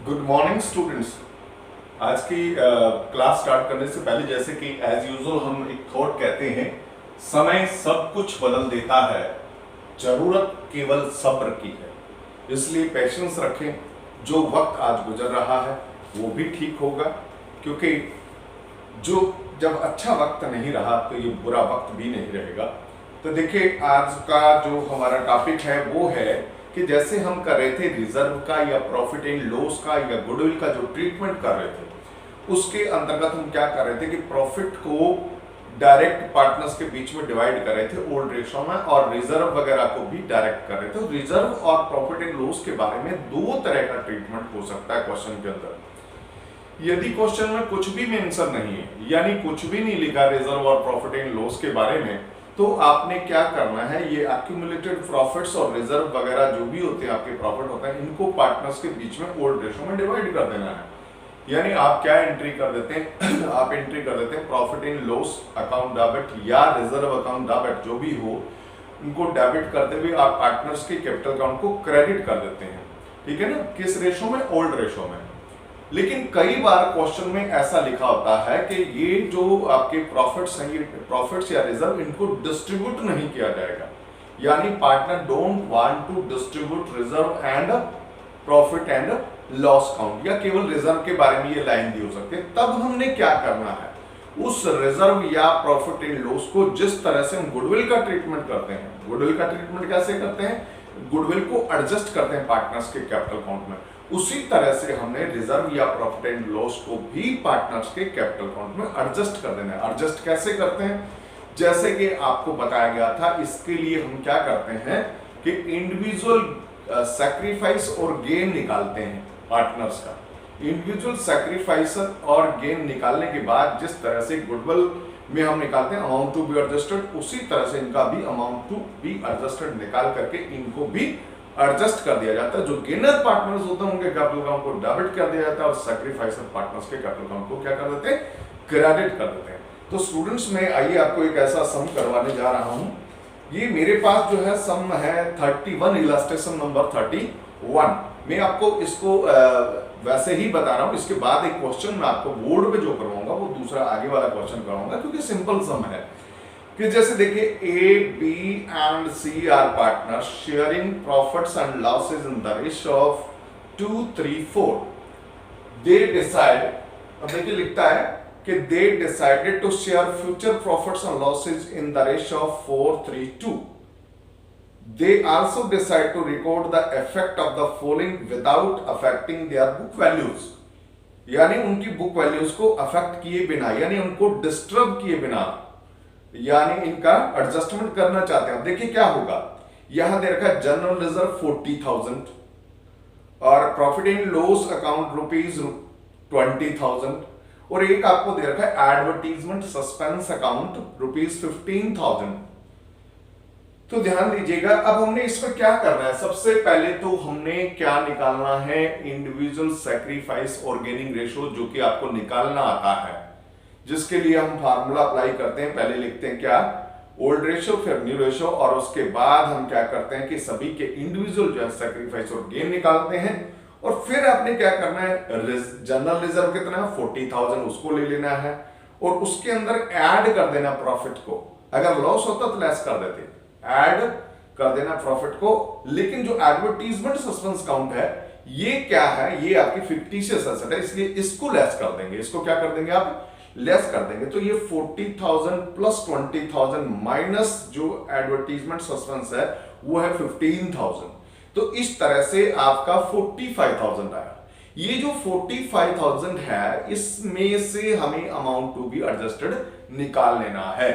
Good morning students. आज की class start करने से पहले जैसे कि एज यूजुअल हम एक थॉट कहते हैं, समय सब कुछ बदल देता है, जरूरत केवल सब्र की है। इसलिए पेशेंस रखें। जो वक्त आज गुजर रहा है वो भी ठीक होगा, क्योंकि जो जब अच्छा वक्त नहीं रहा तो ये बुरा वक्त भी नहीं रहेगा। तो देखिए, आज का जो हमारा टॉपिक है वो है कि जैसे हम कर रहे थे रिजर्व का या प्रॉफिट एंड लॉस का या गुडविल का जो ट्रीटमेंट कर रहे थे, उसके अंतर्गत हम क्या कर रहे थे कि प्रॉफिट को डायरेक्ट पार्टनर्स के बीच में डिवाइड कर रहे थे ओल्ड रेशो में, और रिजर्व वगैरह को भी डायरेक्ट कर रहे थे। रिजर्व और प्रॉफिट एंड लॉस के बारे में दो तरह का ट्रीटमेंट हो सकता है क्वेश्चन के अंदर। यदि क्वेश्चन में कुछ भी मेंशन नहीं है, यानी कुछ भी नहीं लिखा रिजर्व और प्रॉफिट एंड लॉस के बारे में, तो आपने क्या करना है, ये एक्यूमुलेटेड प्रॉफिट्स और रिजर्व वगैरह जो भी होते हैं, आपके प्रॉफिट होता है, इनको पार्टनर्स के बीच में ओल्ड रेशो में डिवाइड कर देना है। यानी आप क्या एंट्री कर देते हैं आप एंट्री कर देते हैं profit and loss account debit या रिजर्व अकाउंट डेबिट, जो भी हो, उनको डेबिट करते हुए आप पार्टनर्स के कैपिटल अकाउंट को क्रेडिट कर देते हैं। ठीक है ना, किस रेशो में? ओल्ड रेशो में। लेकिन कई बार क्वेश्चन में ऐसा लिखा होता है कि ये जो आपके प्रॉफिट्स हैं, ये प्रॉफिट्स या रिजर्व, इनको डिस्ट्रीब्यूट नहीं किया जाएगा। यानी partner don't want to distribute reserve and profit and loss count, या केवल रिजर्व के बारे में ये लाइन दी हो सकती है। तब हमने क्या करना है, उस रिजर्व या प्रॉफिट एंड लॉस को जिस तरह से हम गुडविल का ट्रीटमेंट करते हैं, गुडविल का ट्रीटमेंट कैसे करते हैं, गुडविल को एडजस्ट करते हैं पार्टनर्स के कैपिटल अकाउंट में, उसी तरह से हमने रिजर्व या प्रॉफिट एंड लॉस को भी पार्टनर्स के कैपिटल अकाउंट में एडजस्ट कर देना है। एडजस्ट कैसे करते हैं, जैसे कि आपको बताया गया था, इसके लिए हम क्या करते हैं कि इंडिविजुअल सैक्रिफाइस और गेन निकालते हैं पार्टनर्स का। इंडिविजुअल सैक्रिफाइस और गेन निकालने के बाद जिस तरह से गुडविल में हम निकालते हैं अमाउंट टू बी एडजस्टेड, उसी तरह से इनका भी अमाउंट टू बी एडजस्टेड निकाल करके इनको भी एडजस्ट कर दिया जाता है। जो गेनर पार्टनर्स होते हैं उनके कैपिटल अकाउंट को डेबिट कर दिया जाता है, और सैक्रिफाइसर पार्टनर्स के कैपिटल अकाउंट को क्या कर देते हैं, क्रेडिट कर देते हैं। तो स्टूडेंट्स में आइए आपको एक ऐसा सम करवाने जा रहा हूं। ये मेरे पास जो है सम है 31, इलस्ट्रेशन नंबर 31। मैं आपको इसको वैसे ही बता रहा हूं, इसके बाद एक क्वेश्चन मैं आपको बोर्ड पे जो करवाऊंगा वो दूसरा आगे वाला क्वेश्चन करवाऊंगा, क्योंकि सिंपल सम है। कि जैसे देखिए, A B and C are partners sharing profits and losses in the ratio of 2, 3, 4। They decide, अब देखिए लिखता है कि they decided to share future profits and losses in the ratio of 4, 3, 2। They also decide to record the effect of the following without affecting their book values। यानी उनकी book values को affect किए बिना, यानी उनको डिस्टर्ब किए बिना, यानी इनका एडजस्टमेंट करना चाहते हैं। देखिए क्या होगा, यहां दे रखा है जनरल रिजर्व 40,000 और प्रॉफिट एंड लॉस अकाउंट ₹20,000, और एक आपको दे रखा है एडवर्टीजमेंट सस्पेंस अकाउंट ₹15,000। तो ध्यान दीजिएगा, अब हमने इसमें क्या करना है, सबसे पहले तो हमने क्या निकालना है, इंडिविजुअल सैक्रिफाइस और गेनिंग रेशो, जो कि आपको निकालना आता है, जिसके लिए हम फार्मूला अप्लाई करते हैं। पहले लिखते हैं क्या, ओल्ड रेशो, फिर न्यू रेशो, और उसके बाद हम क्या करते हैं कि सभी के इंडिविजुअल जो है सैक्रिफाइस और गेन निकालते हैं। और फिर आपने क्या करना है, जनरल रिजर्व कितना है 40,000, उसको ले लेना है, और उसके अंदर ऐड कर देना प्रॉफिट को। अगर लॉस होता तो लेस कर देते, ऐड कर देना प्रॉफिट को। लेकिन जो एडवर्टीजमेंट सस्पेंस काउंट है, ये क्या है, ये आपकी फिक्टिशियस एसेट है, इसलिए इसको लेस कर देंगे। इसको क्या कर देंगे, आप लेस कर देंगे। तो ये 40,000 प्लस 20,000 माइनस जो एडवर्टीजमेंट सस्पेंस है वो है 15,000। तो इस तरह से आपका 45,000 आया। ये जो 45,000 है, इसमें से हमें अमाउंट टू बी एडजस्टेड निकाल लेना है।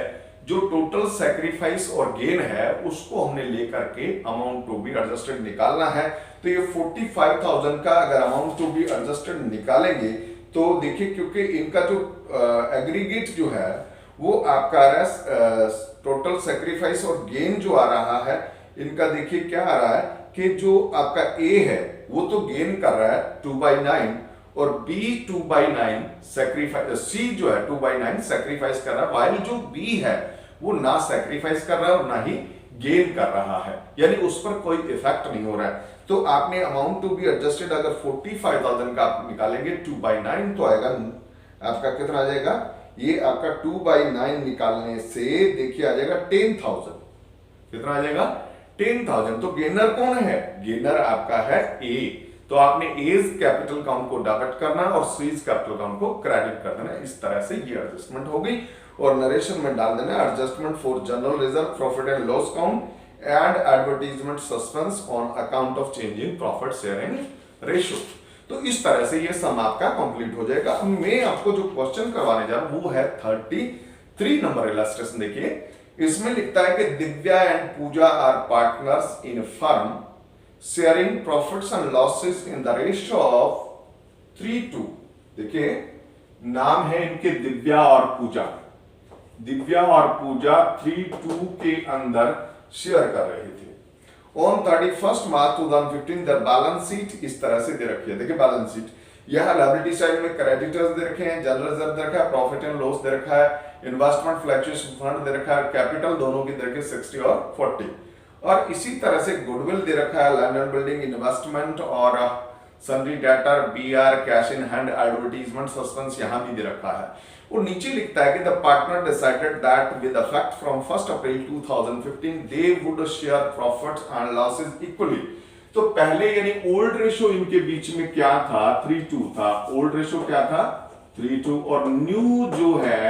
जो टोटल सैक्रिफाइस और गेन है उसको हमने लेकर के अमाउंट टू बी एडजस्टेड निकालना है। तो ये 45,000 का अगर अमाउंट टू बी एडजस्टेड निकालेंगे तो देखिए, क्योंकि इनका जो एग्रीगेट जो है वो आपका आ रहा है, टोटल सैक्रिफाइस और गेन जो आ रहा है, इनका देखिए क्या आ रहा है कि जो आपका ए है वो तो गेन कर रहा है 2/9, और बी 2/9 सैक्रिफाइस, सी जो है 2/9 सैक्रिफाइस कर रहा है, वाइल जो बी है वो ना सैक्रिफाइस कर रहा है और ना ही गेन कर रहा है, यानी उस पर कोई इफेक्ट नहीं हो रहा है। तो आपने अमाउंट टू बी एडजस्टेड अगर 45,000 का आप निकालेंगे 2/9 तो आएगा आपका कितना आ जाएगा, ये आपका 2/9 निकालने से देखिए आ जाएगा 10,000। कितना आ जाएगा 10,000। तो गेनर कौन है, गेनर आपका है ए। तो आपने एज कैपिटल काउंट को डेबिट करना और सीज कैपिटल काउंट को क्रेडिट कर देना। इस तरह से ये एडजस्टमेंट हो गई और नरेशन में डाल देना adjustment for general reserve, profit and loss count and advertisement suspense on account of change in profit sharing ratio. तो इस तरह से ये सम आपका कंप्लीट हो जाएगा। अब मैं आपको जो क्वेश्चन करवाने जा रहा हूं वो है 33 नंबर इलस्ट्रेशन। देखिए इसमें लिखता है कि Divya and Pooja are partners in firm sharing profits and losses in the ratio of 3:2। देखिए नाम है इनके दिव्या और पूजा। दिव्या और पूजा 3:2 के अंदर शेयर कर रहे थे। On 31 March 2015 the balance sheet इस तरह से दे रखी है। देखिए बैलेंस शीट यहां लायबिलिटी साइड में क्रेडिटर्स दे रखे हैं, जनरल रिजर्व दे रखा है, प्रॉफिट एंड लॉस दे रखा है, इन्वेस्टमेंट फ्लक्चुएशन फंड दे रखा है, कैपिटल दोनों की दे रखे 60 और 40। और इसी तरह से गुडविल दे रखा है, लैंड एंड बिल्डिंग, इन्वेस्टमेंट और sundry debtor, BR, cash in hand, advertisement suspense यहां भी दे रखा है। और नीचे लिखता है कि the partner decided that with effect from 1 April 2015 they would share profits and losses equally. तो पहले यानी ओल्ड रेशियो इनके बीच में क्या था, 3:2 था। ओल्ड रेशियो क्या था 3:2 और न्यू जो है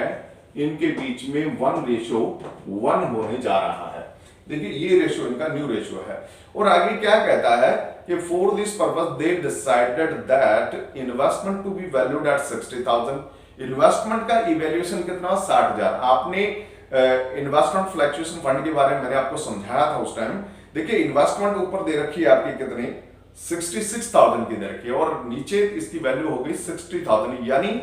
इनके बीच में 1:1 होने जा रहा है। देखिए ये रेशियो इनका न्यू रेशियो है। और आगे क्या कहता है कि for this purpose they decided that investment to be valued at 60,000। Investment का इवैल्यूएशन कितना 60,000। आपने इन्वेस्टमेंट फ्लक्चुएशन फंड के बारे में मैंने आपको समझाया था उस टाइम। देखिए इन्वेस्टमेंट ऊपर दे रखी है आपकी कितनी 66,000 की दे रखी है और नीचे इसकी वैल्यू हो गई 60,000। यानी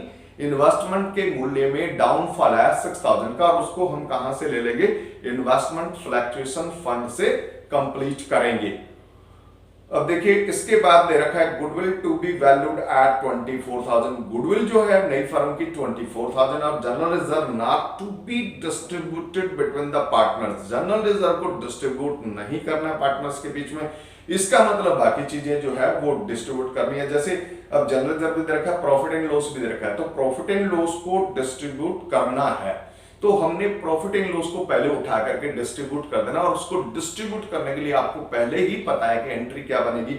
इन्वेस्टमेंट के मूल्य में डाउनफॉल है 6,000 का और उसको हम कहां से ले लेंगे, इन्वेस्टमेंट फ्लक्चुएशन फंड से कंप्लीट करेंगे। अब देखिए इसके बाद दे रखा है goodwill to be valued at 24,000। Goodwill जो है नई फर्म की 24,000 और general reserve not to be distributed between the partners. General reserve को डिस्ट्रीब्यूट नहीं करना है पार्टनर्स के बीच में। इसका मतलब बाकी चीजें जो है वो डिस्ट्रीब्यूट करनी है। जैसे अब जनरल रिजर्व भी दे रखा है, प्रॉफिट एंड लॉस भी दे रखा है, तो प्रॉफिट एंड लॉस को डिस्ट्रीब्यूट करना है। तो हमने प्रॉफिट एंड लॉस को पहले उठा करके डिस्ट्रीब्यूट कर देना और उसको डिस्ट्रीब्यूट करने के लिए आपको पहले ही पता है कि एंट्री क्या बनेगी,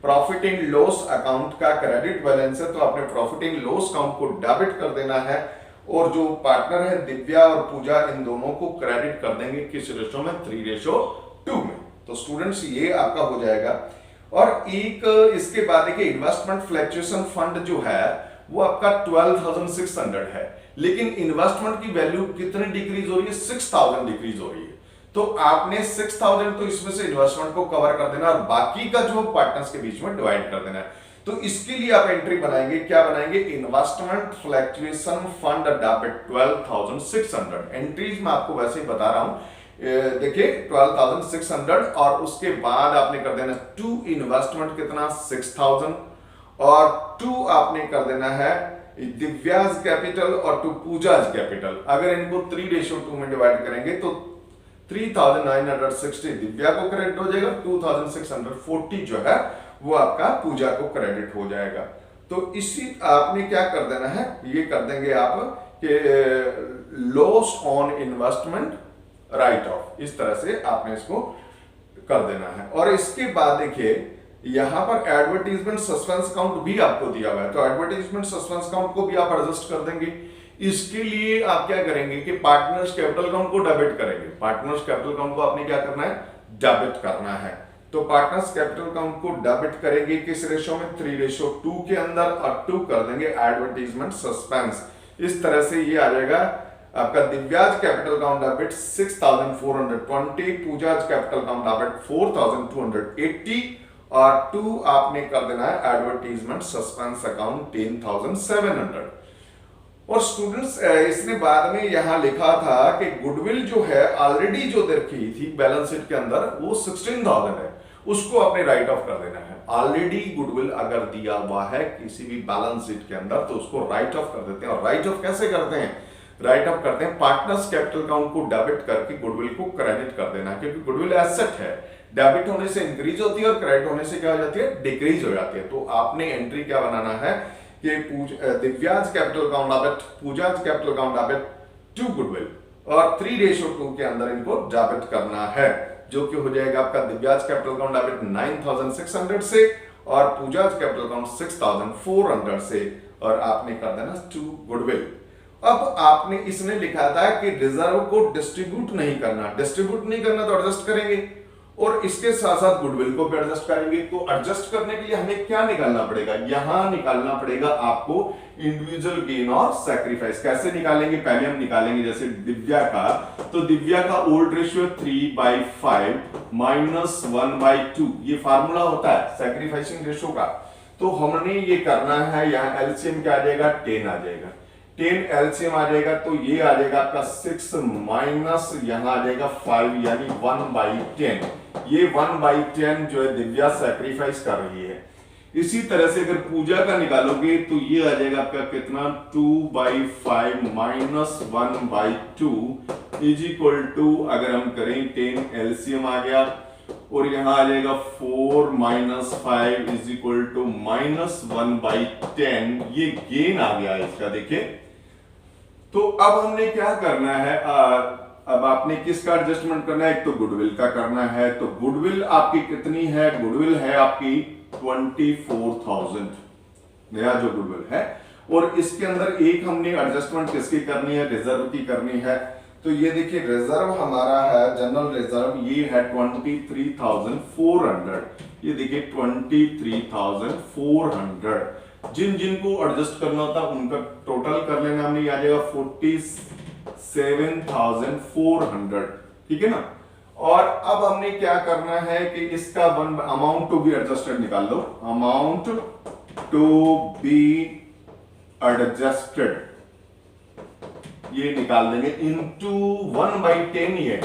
प्रॉफिट एंड लॉस अकाउंट का क्रेडिट बैलेंस है तो आपने प्रॉफिट एंड लॉस अकाउंट को डेबिट कर देना है और जो पार्टनर है दिव्या और पूजा इन दोनों को क्रेडिट कर देंगे किस रेशो में, 3:2 में। तो स्टूडेंट्स ये आपका हो जाएगा। और एक इसके बाद देखिए इन्वेस्टमेंट फ्लक्चुएशन फंड जो है वो आपका 12,600 है, लेकिन इन्वेस्टमेंट की वैल्यू कितनी डिक्रीज हो रही है, 6,000 डिक्रीज हो रही है। तो आपने 6,000 तो इसमें से इन्वेस्टमेंट को कवर कर देना और बाकी का जो पार्टनर्स के बीच में डिवाइड कर देना है। तो इसके लिए आप एंट्री बनाएंगे, क्या बनाएंगे, investment fluctuation fund debit 12,600। Entries मैं आपको वैसे ही बता रहा हूं, देखिए 12,600 और उसके बाद आपने कर देना टू इन्वेस्टमेंट कितना 6,000 और टू आपने कर देना है दिव्याज कैपिटल और टू पूजाज कैपिटल। अगर इनको 3:2 में डिवाइड करेंगे तो 3,960 दिव्या को क्रेडिट हो जाएगा, 2,640 जो है वो आपका पूजा को क्रेडिट हो जाएगा। तो इसी आपने क्या कर देना है, ये कर देंगे आप कि loss on investment right of, इस तरह से आपने इसको कर देना है। और इसके बाद देखिए यहां पर एडवर्टाइजमेंट सस्पेंस अकाउंट भी आपको दिया हुआ है, तो एडवर्टाइजमेंट सस्पेंस अकाउंट को भी आप एडजस्ट कर देंगे। इसके लिए आप क्या करेंगे कि पार्टनर्स कैपिटल अकाउंट को डेबिट करेंगे। पार्टनर्स कैपिटल अकाउंट को आपने क्या करना है, डेबिट करना है। तो पार्टनर्स कैपिटल अकाउंट को डेबिट करेंगे किस रेशो में, 3:2 के अंदर और 2 कर देंगे एडवर्टाइजमेंट सस्पेंस। इस तरह से ये आ जाएगा आपका Divya's capital account debit 6,420, Pooja's capital account debit 4,280 और 2 आपने कर देना है एडवर्टाइजमेंट सस्पेंस अकाउंट 10,700। और स्टूडेंट्स इसने बाद में यहां लिखा था कि गुडविल जो है ऑलरेडी जो दे रखी थी बैलेंस शीट के अंदर वो 16,000 है, उसको आपने राइट ऑफ कर देना है। ऑलरेडी गुडविल अगर दिया हुआ है किसी भी बैलेंस शीट के अंदर तो उसको राइट ऑफ कर देते हैं। और राइट ऑफ कैसे करते हैं, राइट ऑफ करते हैं पार्टनर्स कैपिटल अकाउंट को डेबिट करके गुडविल को क्रेडिट कर देना, क्योंकि गुडविल एसेट है, डेबिट होने से इंक्रीज होती है और क्रेडिट होने से क्या हो जाती है, डिक्रीज हो जाती है। तो आपने एंट्री क्या बनाना है कि Divya's capital account debit, Pooja's capital account debit to goodwill, और 3:2 के अंदर इनको डेबिट करना है, जो कि हो जाएगा आपका दिव्याज कैपिटल अकाउंट डेबिट 9600 से और पूजाज कैपिटल अकाउंट 6400 से, और आपने कर देना टू गुडविल। अब आपने इसमें लिखा था कि रिजर्व को डिस्ट्रीब्यूट नहीं करना, डिस्ट्रीब्यूट नहीं करना तो एडजस्ट करेंगे, और इसके साथ साथ गुडविल को भी एडजस्ट करेंगे। तो एडजस्ट करने के लिए हमें क्या निकालना पड़ेगा, यहां निकालना पड़ेगा आपको इंडिविजुअल गेन और सैक्रिफाइस। कैसे निकालेंगे, पहले हम निकालेंगे जैसे दिव्या का, तो दिव्या का ओल्ड रेशियो 3/5 माइनस 1/2, ये फार्मूला होता है सैक्रिफाइसिंग रेशियो का। तो हमने ये करना है, यहाँ एलसीएम क्या आ जाएगा, 10 आ जाएगा, 10 एलसीएम आ जाएगा, तो ये आ जाएगा आपका 6 माइनस यहाँ आ जाएगा 5, यानी 1/10। ये 1/10 जो है दिव्या सैक्रिफाइस कर रही है। इसी तरह से अगर पूजा का निकालोगे तो ये आ जाएगा आपका कितना, 2/5 माइनस 1/2 इज इक्वल टू, अगर हम करें 10 एलसीएम आ गया, और यहां आ जाएगा 4 minus 5 is equal to minus 1/10, ये गेन आ गया इसका, देखिए। तो अब हमने क्या करना है, अब आपने किसका एडजस्टमेंट करना है, एक तो गुडविल का करना है। तो गुडविल आपकी कितनी है, गुडविल है आपकी 24,000, नया जो गुडविल है, और इसके अंदर एक हमने एडजस्टमेंट किसकी करनी है, रिजर्व की करनी है। तो ये देखिए रिजर्व हमारा है, जनरल रिजर्व ये है 23,400, ये देखिए 23,400। जिन जिनको एडजस्ट करना होता उनका टोटल कर लेना, हमने आ जाएगा 47,400, ठीक है ना। और अब हमने क्या करना है कि इसका अमाउंट टू बी एडजस्टेड निकाल लो, अमाउंट टू बी एडजस्टेड ये निकाल देंगे इनटू 1/10 ही है,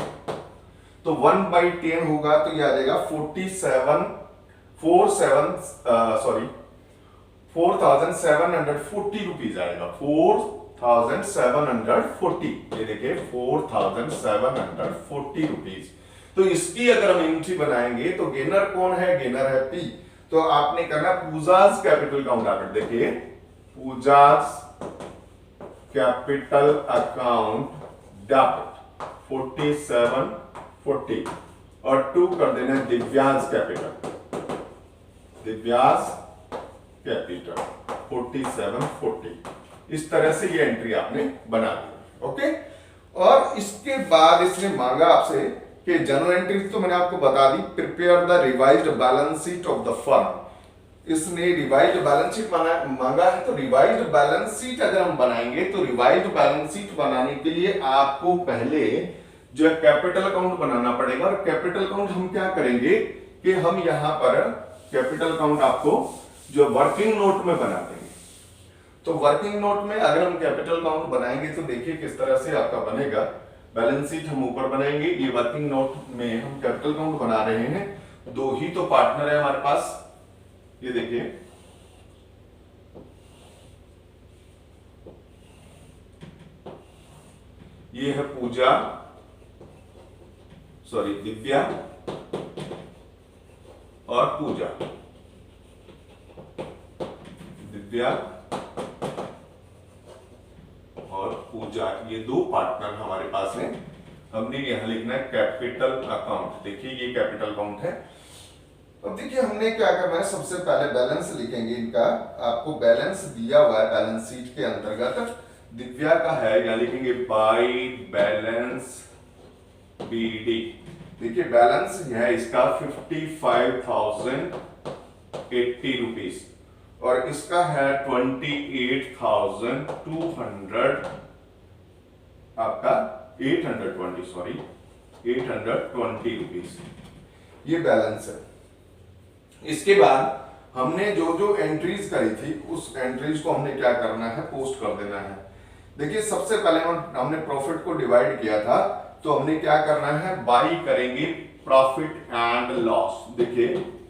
तो 1/10 होगा तो ये आ जाएगा 4,740 रुपीज आएगा, 4,740, ये देखिए 4,740 रुपीज। तो इसकी अगर हम एंट्री बनाएंगे तो गेनर कौन है, गेनर है पी। तो आपने करना पूजाज कैपिटल अकाउंट डेबिट, देखिए पूजाज कैपिटल अकाउंट डेबिट 4740, और 2 कर देना दिव्याज कैपिटल, दिव्याज कैपिटल 4740। इस तरह से ये एंट्री आपने बना दी, ओके। और इसके बाद इसने मांगा आपसे कि जनरल एंट्री तो मैंने आपको बता दी, prepare the revised balance sheet of the firm. इसने रिवाइज्ड बैलेंस शीट मांगा है, तो रिवाइज्ड बैलेंस शीट अगर हम बनाएंगे तो रिवाइज्ड बैलेंस शीट बनाने के लिए आपको पहले जो है कैपिटल अकाउंट बनाना पड़ेगा। और कैपिटल अकाउंट हम क्या करेंगे कि हम यहां पर कैपिटल अकाउंट आपको जो वर्किंग नोट में बना देंगे। तो वर्किंग नोट में अगर हम कैपिटल अकाउंट बनाएंगे तो देखिए किस तरह से आपका बनेगा। बैलेंस शीट हम ऊपर बनाएंगे, ये वर्किंग नोट में हम कैपिटल अकाउंट बना रहे हैं। 2 ही तो पार्टनर है हमारे पास, ये देखिए ये है पूजा, सॉरी दिव्या और पूजा, दिव्या और पूजा, ये 2 पार्टनर हमारे पास हैं। हमने यहां लिखना है कैपिटल अकाउंट, देखिए ये कैपिटल अकाउंट है। अब देखिए हमने क्या करना है, सबसे पहले बैलेंस लिखेंगे इनका। आपको बैलेंस दिया हुआ है बैलेंस शीट के अंतर्गत, दिव्या का है, या लिखेंगे बाय बैलेंस बीडी। देखिए बैलेंस है इसका 55,080 रुपीज, और इसका है 28,200, आपका 820 रुपीज, ये बैलेंस है। इसके बाद हमने जो जो एंट्रीज करी थी उस एंट्रीज को हमने क्या करना है, पोस्ट कर देना है। देखिए सबसे पहले हमने प्रॉफिट को डिवाइड किया था, तो हमने क्या करना है, बाई करेंगे प्रॉफिट एंड लॉस। देखिए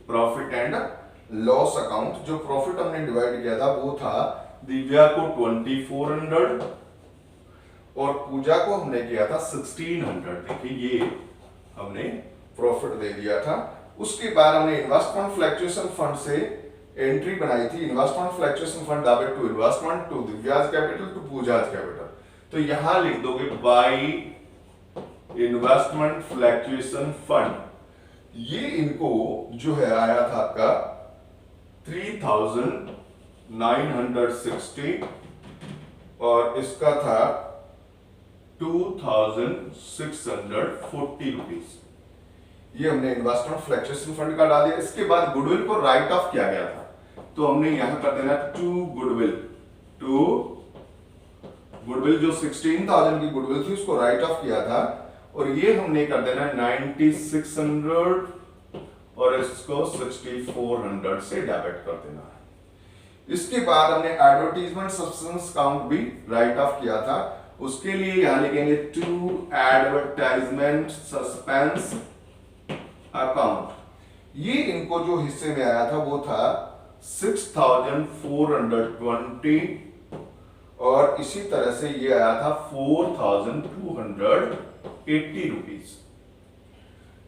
प्रॉफिट एंड लॉस अकाउंट, जो प्रॉफिट हमने डिवाइड किया था वो था दिव्या को 2400 और पूजा को हमने किया था 1600। देखिए ये हमने प्रॉफिट दे दिया था। उसके बाद हमने इन्वेस्टमेंट फ्लक्चुएशन फंड से एंट्री बनाई थी, investment fluctuation fund debit to investment to Divya's capital to Pooja's capital. तो यहां लिख दोगे बाय इन्वेस्टमेंट फ्लक्चुएशन फंड। ये इनको जो है आया था आपका 3960 और इसका था 2640 रुपीज। ये हमने इन्वेस्टमेंट फ्लक्चुएशन फंड का डाल दिया। इसके बाद गुडविल को राइट ऑफ किया गया था, तो हमने यहां कर देना टू गुडविल जो 16,000 की गुडविल थी उसको राइट ऑफ किया था, और ये हमने कर देना 9600 और इसको 6400 से डेबिट कर देना है। इसके बाद हमने एडवर्टीजमेंट सब्सटेंस काउंट भी राइट ऑफ किया था, उसके लिए यहां लिखेंगे टू एडवर्टाइजमेंट सस्पेंस अकाउंट। ये इनको जो हिस्से में आया था वो था 6420 और इसी तरह से ये आया था 4280 रुपीज।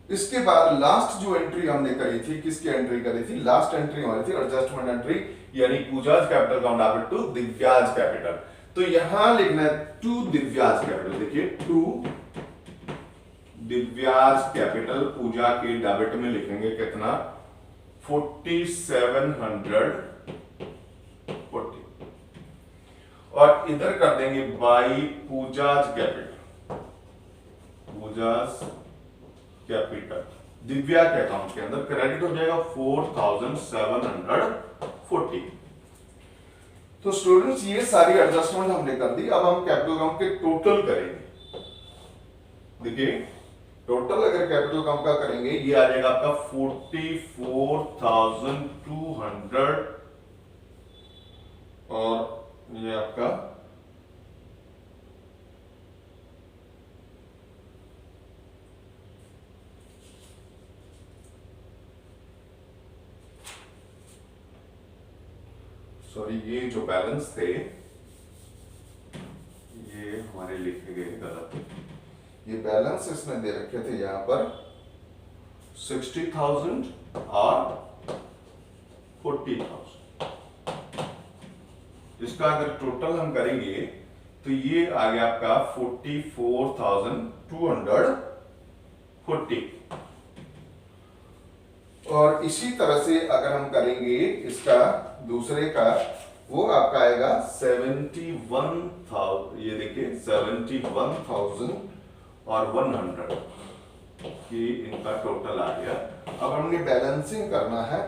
इसके बाद लास्ट जो एंट्री हमने करी थी, किसकी एंट्री करी थी? लास्ट एंट्री हमारी थी एडजस्टमेंट एंट्री, यानी Pooja's capital account debit to Divya's capital. तो यहां लिखना है टू दिव्याज कैपिटल। देखिए टू दिव्याज कैपिटल पूजा के डेबिट में लिखेंगे कितना? 4740 और इधर कर देंगे by Pooja's capital, Pooja's capital Divya के अकाउंट के अंदर क्रेडिट हो जाएगा 4740। तो स्टूडेंट्स ये सारी एडजस्टमेंट हमने कर दी। अब हम कैपिटल अकाउंट के टोटल करेंगे। देखिए टोटल अगर कैपिटल अकाउंट का करेंगे ये आ जाएगा आपका 44,200 और ये आपका सॉरी ये जो बैलेंस थे ये हमारे लिखे गए गलत। ये बैलेंस इसने दे रखे थे यहां पर 60,000 और 40,000। इसका अगर टोटल हम करेंगे तो ये आ गया आपका 44,240 और इसी तरह से अगर हम करेंगे इसका दूसरे का, वो आपका आएगा 71,000। ये देखिए 71,000 और 100 कि इनका टोटल आ गया। अब हमने बैलेंसिंग करना है।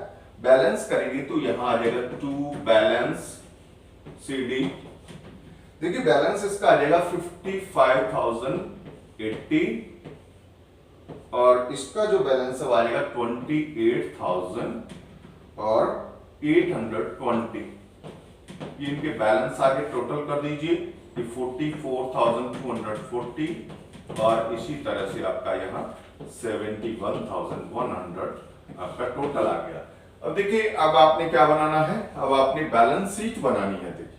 बैलेंस करेंगे तो यहां आ जाएगा टू बैलेंस CD। देखिए बैलेंस इसका आ जाएगा 55,080 और इसका जो बैलेंस है वो आ जाएगा 28,000 और 820। ये इनके बैलेंस आगे टोटल कर दीजिए, ये 44,240 और इसी तरह से आपका यहाँ 71,100 आपका टोटल आ गया। अब देखिए अब आपने क्या बनाना है? अब आपने बैलेंस शीट बनानी है। देखिए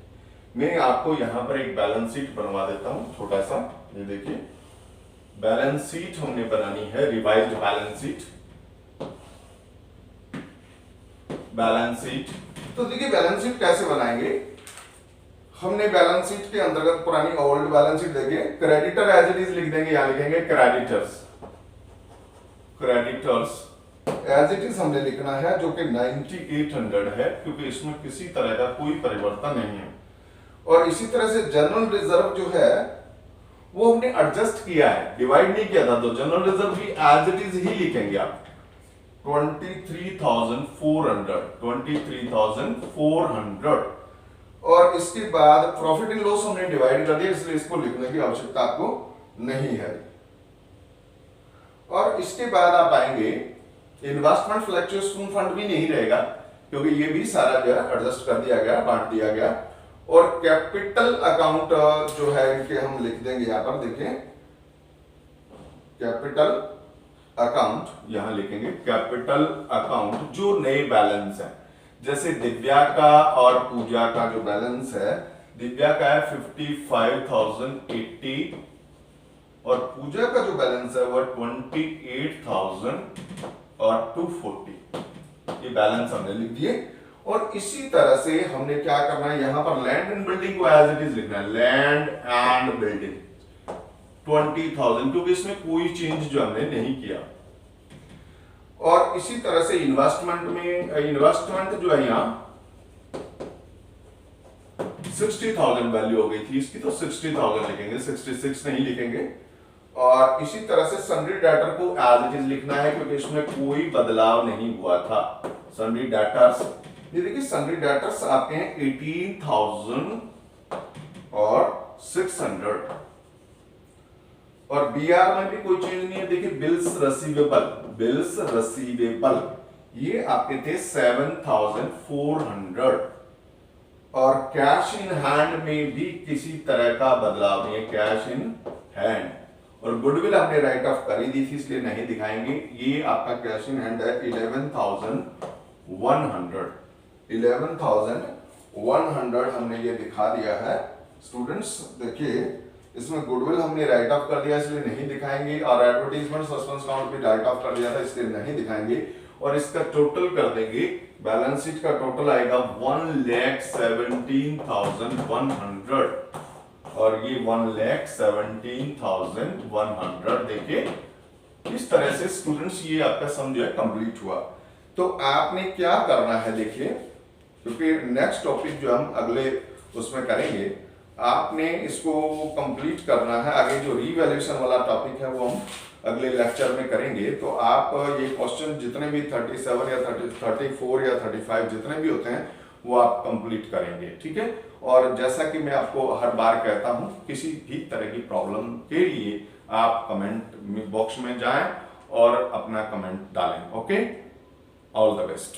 मैं आपको यहाँ पर एक बैलेंस शीट बनवा देता हूँ छोटा सा। ये देखिए बैलेंस शीट हमने बनानी है, revised balance sheet. Balance sheet तो देखिए बैलेंस शीट कैसे बनाएंगे? हमने बैलेंस शीट के अंतर्गत पुरानी ओल्ड बैलेंस शीट देखिए, क्रेडिटर एज इट इज लिख देंगे, यहां लिखेंगे creditors. Creditors as it is हमने लिखना है जो कि 9800 है, क्योंकि इसमें किसी तरह का कोई परिवर्तन नहीं है। और इसी तरह से जनरल रिजर्व जो है वो हमने एडजस्ट किया है, डिवाइड नहीं किया था, तो जनरल रिजर्व भी एज इट इज ही लिखेंगे आप 23,400। और इसके बाद प्रॉफिट इन लॉस हमने डिवाइड कर दिया, इसलिए इसको लिखने की आवश्यकता आपको नहीं है। और इसके बाद आप आएंगे इन्वेस्टमेंट फ्लक्चुएशन फंड भी नहीं रहेगा, क्योंकि ये भी सारा जो है एडजस्ट कर दिया गया, बांट दिया गया। और कैपिटल अकाउंट जो है इनके हम लिख देंगे यहां पर, देखिए कैपिटल अकाउंट यहां लिखेंगे कैपिटल अकाउंट जो नए बैलेंस है। जैसे दिव्या का और पूजा का जो बैलेंस है, दिव्या का है 55,080 और पूजा का जो बैलेंस है वो 28,000 और 240, ये बैलेंस हमने लिख दिए। और इसी तरह से हमने क्या करना है, यहां पर लैंड एंड बिल्डिंग को एज इट इज लिखना है, लैंड एंड बिल्डिंग 20,000, क्योंकि इसमें कोई चेंज जो हमने नहीं किया। और इसी तरह से इन्वेस्टमेंट में, इन्वेस्टमेंट जो है यहाँ 60,000 वैल्यू हो गई थी इसकी, तो 60,000 लिखेंगे, 66 नहीं लिखेंगे। और इसी तरह से सन्ड्री डेटर को एज इट इज लिखना है, क्योंकि इसमें कोई बदलाव नहीं हुआ था। सन्ड्री डेटर्स, ये देखिए सन्ड्री डेटर्स आपके हैं 18,000 और 600। और बीआर में भी कोई चेंज नहीं है, देखिए बिल्स रिसीवेबल, बिल्स रिसीवेबल ये आपके थे 7,400। और कैश इन हैंड में भी किसी तरह का बदलाव नहीं है, कैश इन हैंड। और गुडविल हमने राइट ऑफ कर ही दी थी, इसलिए नहीं दिखाएंगे। ये आपका कैश इन हैंड है 11,100, 11,100 हमने ये दिखा दिया है। स्टूडेंट्स देखिए, इसमें गुडविल हमने राइट ऑफ कर दिया, इसलिए नहीं दिखाएंगे। और एडवर्टीजमेंट सस्पेंस काउंट भी राइट ऑफ कर दिया था, इसलिए नहीं दिखाएंगे। और इसका टोटल कर देंगे, बैलेंस शीट का टोटल आएगा 1,17,100 और ये 1,17,100। देखिए इस तरह से स्टूडेंट्स ये आपका सम जो है कंप्लीट हुआ। तो आपने क्या करना है, देखिए क्योंकि नेक्स्ट टॉपिक जो हम अगले उसमें करेंगे, आपने इसको कंप्लीट करना है। आगे जो रीवैल्यूएशन वाला टॉपिक है वो हम अगले लेक्चर में करेंगे। तो आप ये क्वेश्चन जितने भी 37 या 34 या 35 जितने भी होते हैं वो आप कंप्लीट करेंगे, ठीक है। और जैसा कि मैं आपको हर बार कहता हूं, किसी भी तरह की प्रॉब्लम के लिए आप कमेंट बॉक्स में जाएं और अपना कमेंट डालें। Okay, all the best.